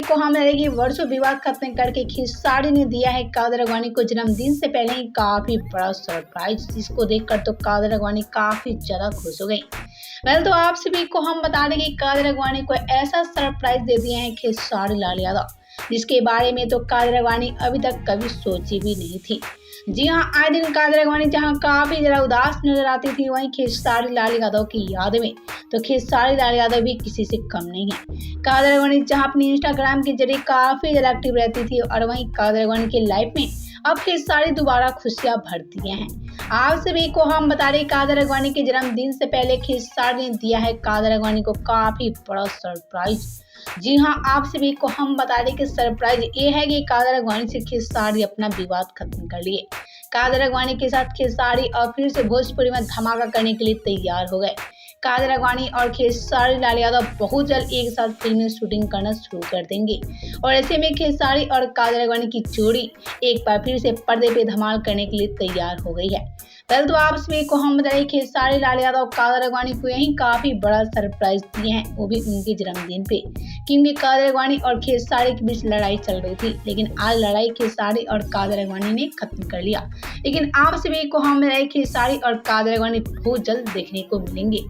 को हम रहेगी वर्षों विवाद खत्म करके खिलाड़ी ने दिया है कादर अडवाणी को जन्मदिन से पहले ही काफी बड़ा सरप्राइज, जिसको देखकर तो कादर अडवाणी काफी ज्यादा खुश हो गई। तो आप सभी को हम बता दें कि कादर अडवाणी को ऐसा सरप्राइज दे दिए हैं खिलाड़ी लाल यादव, जिसके बारे में तो कादर अडवाणी अभी तक कभी सोची भी नहीं थी। जी हाँ, आए दिन कादर अडवाणी जहाँ काफी ज्यादा उदास नजर आती थी, वहीं खिलाड़ी लाल यादव की याद में तो खिलाड़ी लाल यादव भी किसी से कम नहीं है। कादर अडवाणी जहाँ अपनी इंस्टाग्राम के जरिए काफी ज्यादा एक्टिव रहती थी, और वहीं कादर अडवाणी की लाइफ में अब खिलाड़ी दोबारा खुशियां भर दिए हैं। आप सभी को हम बता दें, कादर अडवाणी के जन्मदिन से पहले खिलाड़ी ने दिया है कादर अडवाणी को काफी बड़ा सरप्राइज। जी हाँ, आप सभी को हम बता दें कि सरप्राइज ये है कि कादर अडवाणी से खिलाड़ी अपना विवाद खत्म कर लिए। कादर अडवाणी के साथ खिलाड़ी और फिर से भोजपुरी में धमाका करने के लिए तैयार हो गए। कादर अडवाणी और खिलाड़ी लाल यादव बहुत जल्द एक साथ फिल्म में शूटिंग करना शुरू कर देंगे, और ऐसे में खिलाड़ी और कादर अडवाणी की जोड़ी एक बार फिर से पर्दे पे धमाल करने के लिए तैयार हो गई है। तो आप सभी को हम बताइए, खिलाड़ी लाल यादव कादर अडवाणी को यही काफी बड़ा सरप्राइज दिए हैं, वो भी उनके जन्मदिन पे, क्योंकि कादर अडवाणी और खिलाड़ी के बीच लड़ाई चल रही थी, लेकिन आज लड़ाई खिलाड़ी और कादर अडवाणी ने खत्म कर लिया। लेकिन आप सभी को हम बताइए, खिलाड़ी और कादर अडवाणी बहुत जल्द देखने को मिलेंगे।